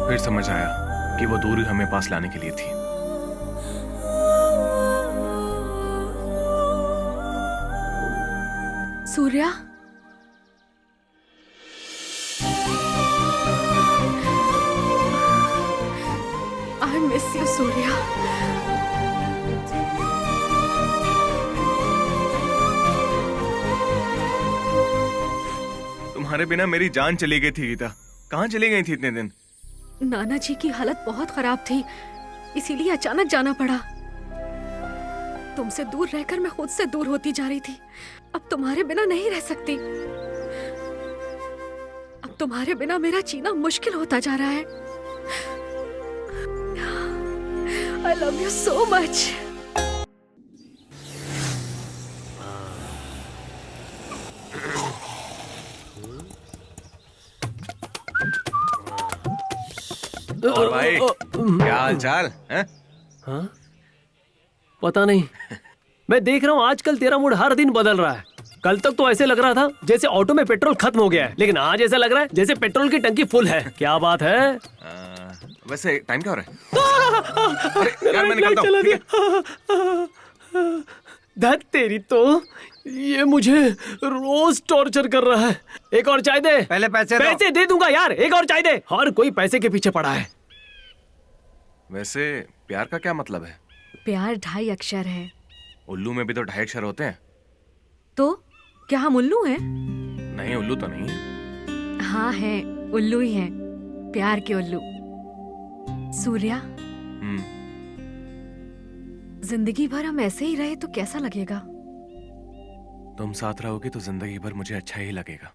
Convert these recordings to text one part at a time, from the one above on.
फिर समझ आया कि वो दूरी हमें पास लाने के लिए थी। Surya, I miss you Surya. तुम्हारे बिना मेरी जान चली गई थी गीता। कहाँ चली गई थी इतने दिन? नाना जी की हालत बहुत खराब थी, इसीलिए अचानक जाना पड़ा। तुमसे दूर रहकर मैं खुद से दूर होती जा रही थी। अब तुम्हारे बिना नहीं रह सकती। अब तुम्हारे बिना मेरा जीना मुश्किल होता जा रहा है। I love you so much. और भाई, क्या हाल चाल है? हाँ? पता नहीं। मैं देख रहा हूँ आजकल तेरा मूड हर दिन बदल रहा है। कल तक तो ऐसे लग रहा था जैसे ऑटो में पेट्रोल खत्म हो गया है, लेकिन आज ऐसा लग रहा है जैसे पेट्रोल की टंकी फुल है। क्या बात है? वैसे टाइम क्या हो रहा है? अरे यार, मैं निकलता हूँ, ठीक है? धत तेरी तो, ये मुझे रोज टॉर्चर कर रहा है। एक और चाय दे। पहले पैसे दे दूंगा यार, एक और चाय दे। हर कोई पैसे के पीछे पड़ा है। वैसे प्यार का क्या मतलब है? प्यार 2.5 अक्षर है। उल्लू में भी तो 2.5 अक्षर होते हैं। तो क्या हम उल्लू हैं? नहीं, उल्लू तो नहीं है। हाँ है, उल्लू ही है, प्यार के उल्लू। सूर्या, जिंदगी भर हम ऐसे ही रहे तो कैसा लगेगा? तुम साथ रहोगे तो जिंदगी भर मुझे अच्छा ही लगेगा।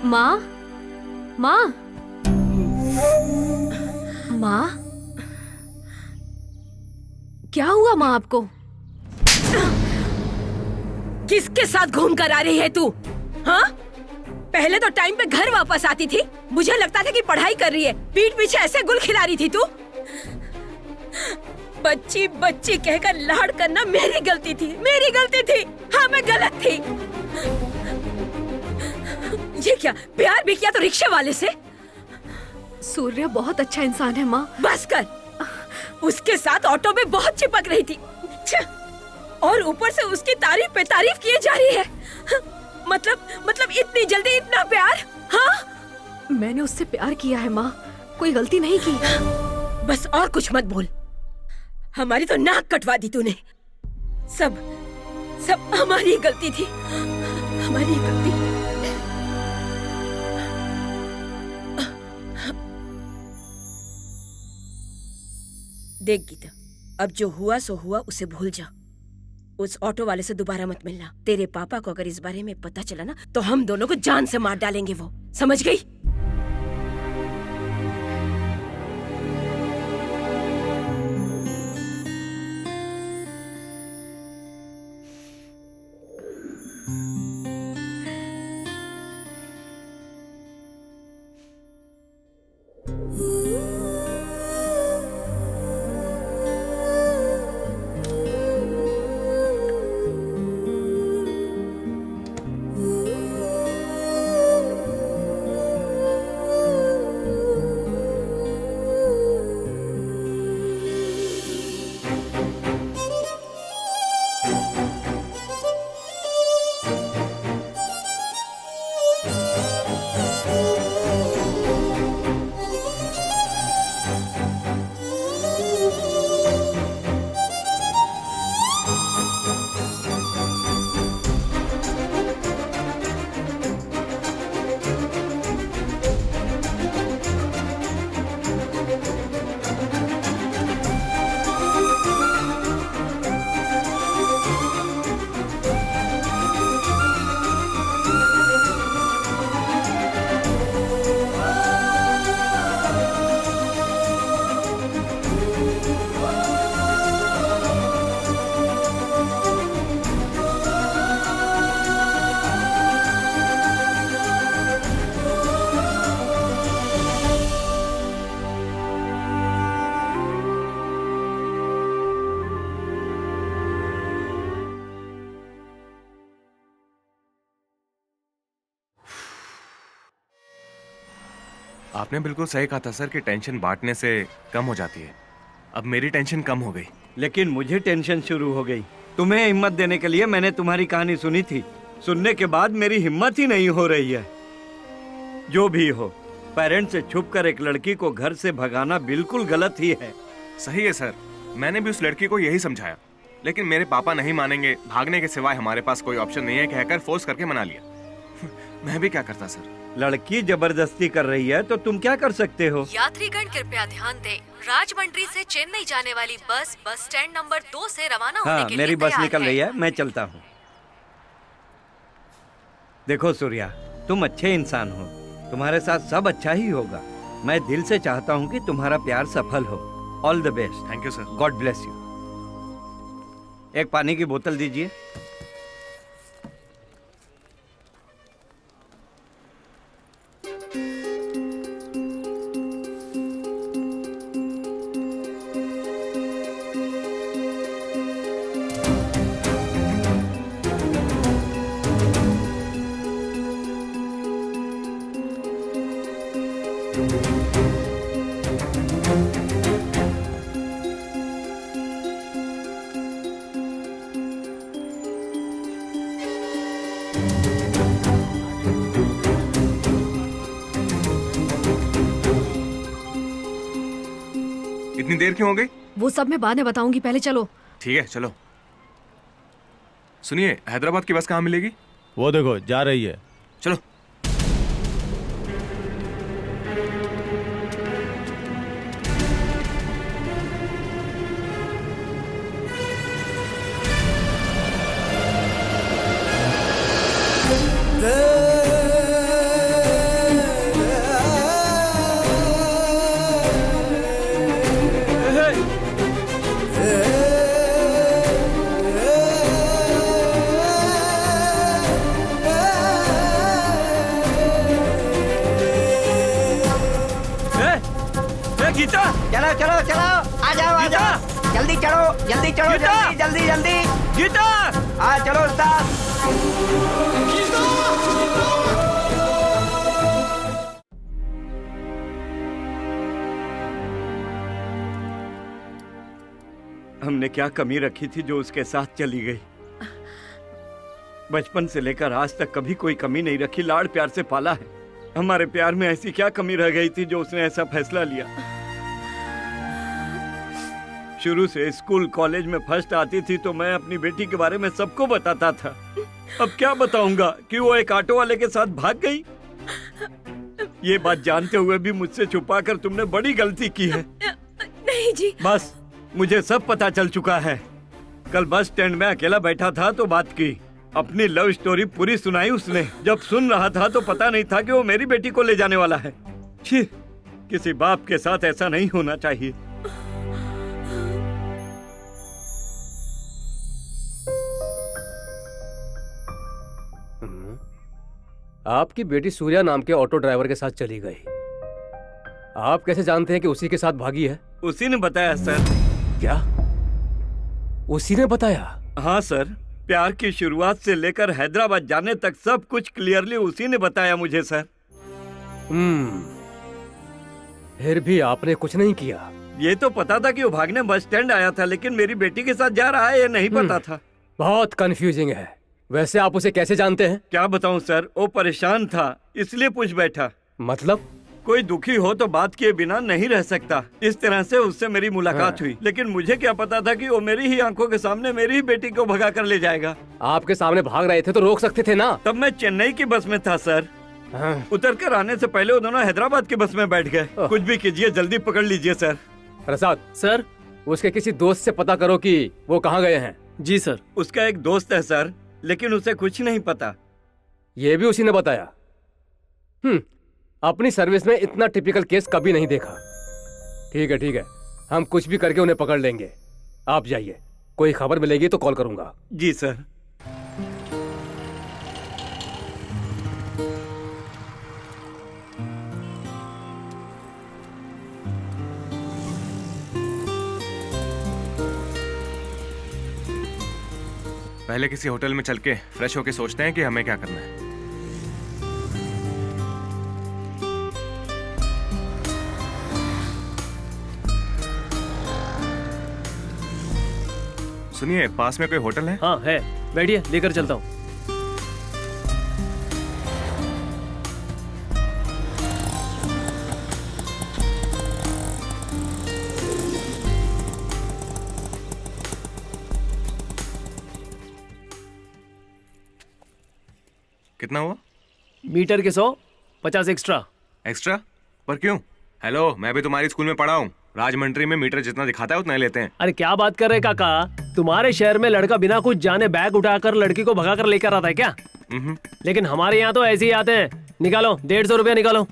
माँ, माँ, माँ, क्या हुआ माँ आपको? किसके साथ घूम कर आ रही है तू? हाँ? पहले तो टाइम पे घर वापस आती थी, मुझे लगता था कि पढ़ाई कर रही है, पीठ पीछे ऐसे गुल खिला रही थी तू। बच्ची बच्ची कहकर लाड करना मेरी गलती थी, मेरी गलती थी। हाँ, मैं गलत थी। ये क्या, प्यार भी किया तो रिक्शे वाले से? सूर्य बहुत अच्छा इंसान है माँ। बस कर। उसके साथ ऑटो में बहुत चिपक रही थी, और ऊपर से उसकी तारीफ पे तारीफ किए जा रही है। मतलब इतनी जल्दी इतना प्यार? हाँ, मैंने उससे प्यार किया है माँ, कोई गलती नहीं की। बस और कुछ मत बोल। हमारी तो नाक कटवा दी तूने। सब हमारी गलती थी, हमारी गलती। देख गीता, अब जो हुआ सो हुआ, उसे भूल जा। उस ऑटो वाले से दोबारा मत मिलना। तेरे पापा को अगर इस बारे में पता चला ना, तो हम दोनों को जान से मार डालेंगे वो, समझ गई? आपने बिल्कुल सही कहा था सर कि टेंशन बांटने से कम हो जाती है। अब मेरी टेंशन कम हो गई। लेकिन मुझे टेंशन शुरू हो गई। तुम्हें हिम्मत देने के लिए मैंने तुम्हारी कहानी सुनी थी। सुनने के बाद मेरी हिम्मत ही नहीं हो रही है। जो भी हो, पेरेंट्स से छुपकर एक लड़की को घर से भगाना बिल्कुल गलत ही है। सही है सर, मैंने भी उस लड़की को यही समझाया, लेकिन मेरे पापा नहीं मानेंगे। भागने के सिवाय हमारे पास कोई ऑप्शन नहीं है, कहकर फोर्स करके मना लिया। मैं भी क्या करता सर। लड़की जबरदस्ती कर रही है तो तुम क्या कर सकते हो? यात्रीगण कृपया ध्यान दें, राजमंड्री से चेन्नई जाने वाली बस बस स्टैंड नंबर 2 से रवाना होने हाँ, के मेरी लिए बस तैयार निकल रही है, मैं चलता हूँ। देखो सूर्या, तुम अच्छे इंसान हो, तुम्हारे साथ सब अच्छा ही होगा। मैं दिल से चाहता हूँ कि तुम्हारा प्यार सफल हो। All the best. Thank you sir. God bless you. एक पानी की बोतल दीजिए। इतनी देर क्यों हो गई? वो सब मैं बाद में बताऊंगी, पहले चलो। ठीक है चलो। सुनिए, हैदराबाद की बस कहाँ मिलेगी? वो देखो जा रही है। चलो। गीता, चलो चलो चलो, आ जाओ आ जाओ, जल्दी चढ़ो जल्दी चढ़ो, गीता! जल्दी जल्दी जल्दी। गीता! हाँ चलो उस्ताद। हमने क्या कमी रखी थी जो उसके साथ चली गई? बचपन से लेकर आज तक कभी कोई कमी नहीं रखी, लाड़ प्यार से पाला है। हमारे प्यार में ऐसी क्या कमी रह गई थी जो उसने ऐसा फैसला लिया? शुरू से स्कूल कॉलेज में फर्स्ट आती थी तो मैं अपनी बेटी के बारे में सबको बताता था। अब क्या बताऊंगा कि वो एक ऑटो वाले के साथ भाग गई? ये बात जानते हुए भी मुझसे छुपाकर तुमने बड़ी गलती की है। नहीं जी। बस मुझे सब पता चल चुका है। कल बस स्टैंड में अकेला बैठा था तो बात की, अपनी लव स्टोरी पूरी सुनाई उसने। जब सुन रहा था तो पता नहीं था कि वो मेरी बेटी को ले जाने वाला है। छी, किसी बाप के साथ ऐसा नहीं होना चाहिए। आपकी बेटी सूर्या नाम के ऑटो ड्राइवर के साथ चली गई। आप कैसे जानते हैं कि उसी के साथ भागी है? उसी ने बताया सर। क्या उसी ने बताया? हाँ सर, प्यार की शुरुआत से लेकर हैदराबाद जाने तक सब कुछ क्लियरली उसी ने बताया मुझे सर। फिर भी आपने कुछ नहीं किया? ये तो पता था कि वो भागने बस स्टैंड आया था, लेकिन मेरी बेटी के साथ जा रहा है ये नहीं पता था। बहुत कंफ्यूजिंग है। वैसे आप उसे कैसे जानते हैं? क्या बताऊं सर, वो परेशान था इसलिए पूछ बैठा। मतलब? कोई दुखी हो तो बात किए बिना नहीं रह सकता। इस तरह से उससे मेरी मुलाकात हुई, लेकिन मुझे क्या पता था कि वो मेरी ही आंखों के सामने मेरी ही बेटी को भगा कर ले जाएगा। आपके सामने भाग रहे थे तो रोक सकते थे ना? तब मैं चेन्नई की बस में था सर। उतर कर आने से पहले वो दोनों हैदराबाद की बस में बैठ गए। कुछ भी कीजिए, जल्दी पकड़ लीजिए सर। प्रसाद सर, उसके किसी दोस्त से पता करो कि वो कहाँ गए हैं। जी सर। उसका एक दोस्त है सर, लेकिन उसे कुछ नहीं पता। ये भी उसी ने बताया? अपनी सर्विस में इतना टिपिकल केस कभी नहीं देखा। ठीक है, हम कुछ भी करके उन्हें पकड़ लेंगे। आप जाइए, कोई खबर मिलेगी तो कॉल करूंगा। जी सर। पहले किसी होटल में चल के फ्रेश होके सोचते हैं कि हमें क्या करना है। सुनिए, पास में कोई होटल है? हाँ है, बैठिए, लेकर चलता हूँ। कितना हुआ? मीटर के 100, 50 एक्स्ट्रा। एक्स्ट्रा? पर क्यों? हेलो, मैं भी तुम्हारी स्कूल में पढ़ा हूँ। राजमंड्री में मीटर जितना दिखाता है उतना ही लेते हैं। अरे क्या बात कर रहे काका, तुम्हारे शहर में लड़का बिना कुछ जाने बैग उठाकर लड़की को भगाकर लेकर आता है क्या? लेकिन हमारे यहाँ तो ऐसे ही आते हैं। निकालो 150 रुपया निकालो।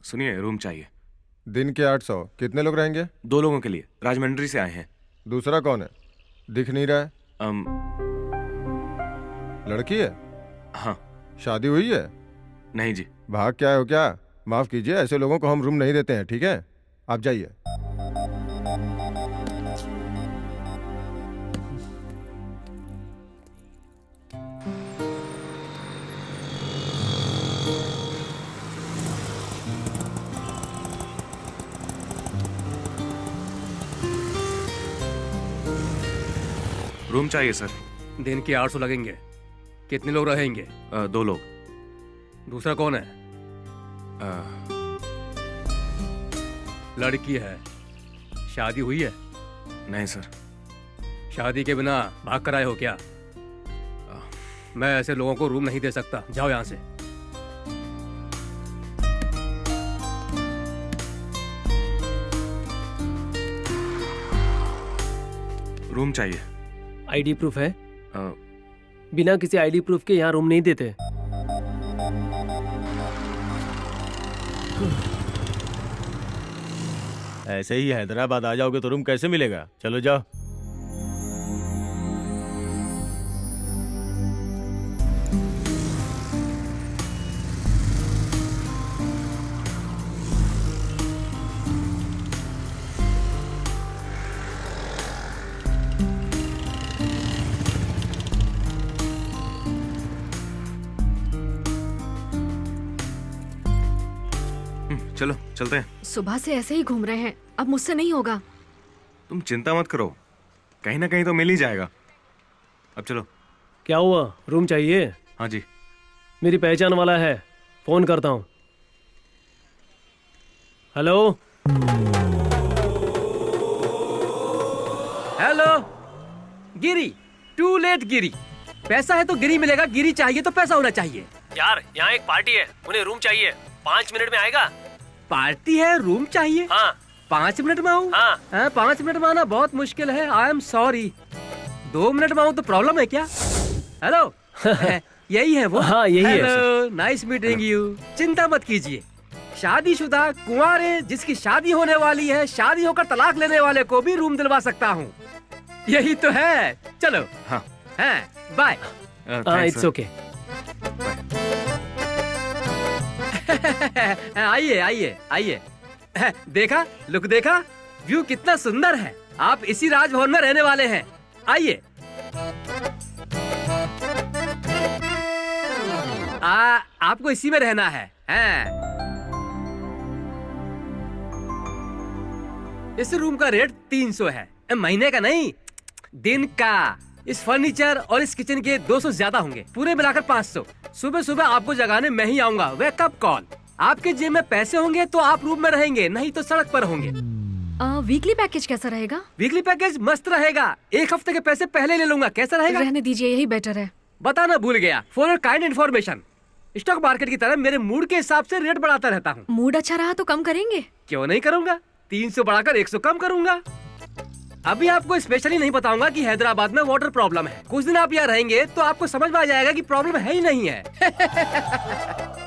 सुनिए, रूम चाहिए। दिन के 800। कितने लोग रहेंगे? 2 लोगों के लिए। राजमंड्री से आए हैं। दूसरा कौन है? दिख नहीं रहा है। लड़की है? हाँ। शादी हुई है? नहीं जी। भाग क्या हो क्या? माफ कीजिए, ऐसे लोगों को हम रूम नहीं देते हैं, ठीक है? आप जाइए। रूम चाहिए सर। दिन के 800 लगेंगे। कितने लोग रहेंगे? 2 लोग। दूसरा कौन है? लड़की है। शादी हुई है? नहीं सर। शादी के बिना भाग कर आए हो क्या? मैं ऐसे लोगों को रूम नहीं दे सकता, जाओ यहाँ से। रूम चाहिए। आईडी प्रूफ है? बिना किसी आईडी प्रूफ के यहाँ रूम नहीं देते। ऐसे ही हैदराबाद आ जाओगे तो रूम कैसे मिलेगा? चलो जाओ। चलो चलते हैं। सुबह से ऐसे ही घूम रहे हैं, अब मुझसे नहीं होगा। तुम चिंता मत करो, कहीं ना कहीं तो मिल ही जाएगा। अब चलो। क्या हुआ, रूम चाहिए? हाँ जी। मेरी पहचान वाला है, फोन करता हूँ। Hello hello Giri, too late Giri. पैसा है तो गिरी मिलेगा, गिरी चाहिए तो पैसा होना चाहिए। यार, यहाँ एक पार्टी है, उन्हें रूम चाहिए। 5 मिनट में आएगा? पार्टी है, रूम चाहिए? हाँ। 5 मिनट में आऊँ? हाँ। 5 मिनट में आना बहुत मुश्किल है, आई एम सॉरी। 2 मिनट में आऊँ तो प्रॉब्लम है क्या? हेलो यही है वो? हाँ यही है। Hello, nice meeting you. चिंता मत कीजिए, शादीशुदा कुंवारे जिसकी शादी होने वाली है, शादी होकर तलाक लेने वाले को भी रूम दिलवा सकता हूँ। यही तो है। चलो। हाँ। बाय। It's okay. आइए आइए आइए। देखा, लुक देखा, व्यू कितना सुंदर है। आप इसी राजभवन में रहने वाले हैं। आइए। आपको इसी में रहना है। इस रूम का रेट 300 है, महीने का नहीं, दिन का। इस फर्नीचर और इस किचन के 200 ज्यादा होंगे, पूरे मिलाकर 500। सुबह सुबह आपको जगाने मैं ही आऊंगा, वेकअप कॉल। आपके जेब में पैसे होंगे तो आप रूम में रहेंगे, नहीं तो सड़क पर होंगे। वीकली पैकेज कैसा रहेगा? वीकली पैकेज मस्त रहेगा, 1 हफ्ते के पैसे पहले ले लूंगा। कैसा रहेगा? रहने दीजिए, यही बेटर है। बताना भूल गया, for your kind information. Stock market की तरह मेरे मूड के हिसाब से रेट बढ़ाता रहता हूँ। मूड अच्छा रहा तो कम करेंगे? क्यों नहीं करूंगा, 300 बढ़ाकर 100 कम करूंगा। अभी आपको स्पेशली नहीं बताऊंगा कि हैदराबाद में वाटर प्रॉब्लम है। कुछ दिन आप यहाँ रहेंगे तो आपको समझ में आ जाएगा कि प्रॉब्लम है ही नहीं है।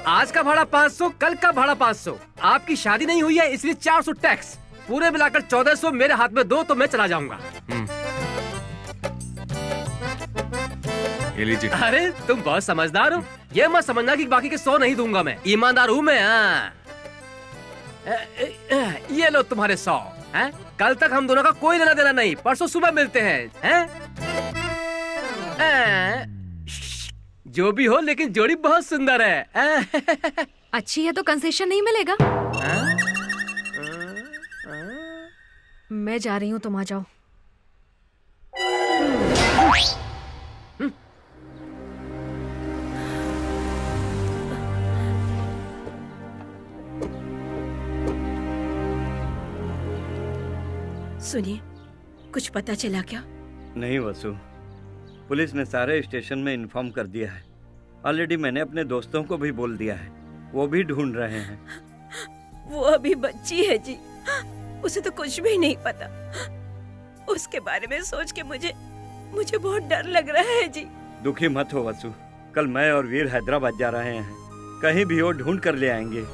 आज का भाड़ा 500, कल का भाड़ा 500। आपकी शादी नहीं हुई है इसलिए 400 टैक्स, पूरे मिलाकर 1400। मेरे हाथ में दो तो मैं चला जाऊंगा। ये लीजिए। अरे तुम बहुत समझदार हो, ये मत समझना कि बाकी के 100 नहीं दूंगा मैं, ईमानदार हूँ मैं। ये लो तुम्हारे 100। कल तक हम दोनों का कोई लेना देना नहीं, परसों सुबह मिलते हैं। जो भी हो लेकिन जोड़ी बहुत सुंदर है। अच्छी है तो कंसेशन नहीं मिलेगा। मैं जा रही हूँ, तुम आ जाओ। सुनिए, कुछ पता चला क्या? नहीं वसु, पुलिस ने सारे स्टेशन में इन्फॉर्म कर दिया है। ऑलरेडी मैंने अपने दोस्तों को भी बोल दिया है, वो भी ढूंढ रहे हैं। वो अभी बच्ची है जी, उसे तो कुछ भी नहीं पता। उसके बारे में सोच के मुझे बहुत डर लग रहा है जी। दुखी मत हो वसु, कल मैं और वीर हैदराबाद जा रहे हैं, कहीं भी वो ढूंढ कर ले आएंगे।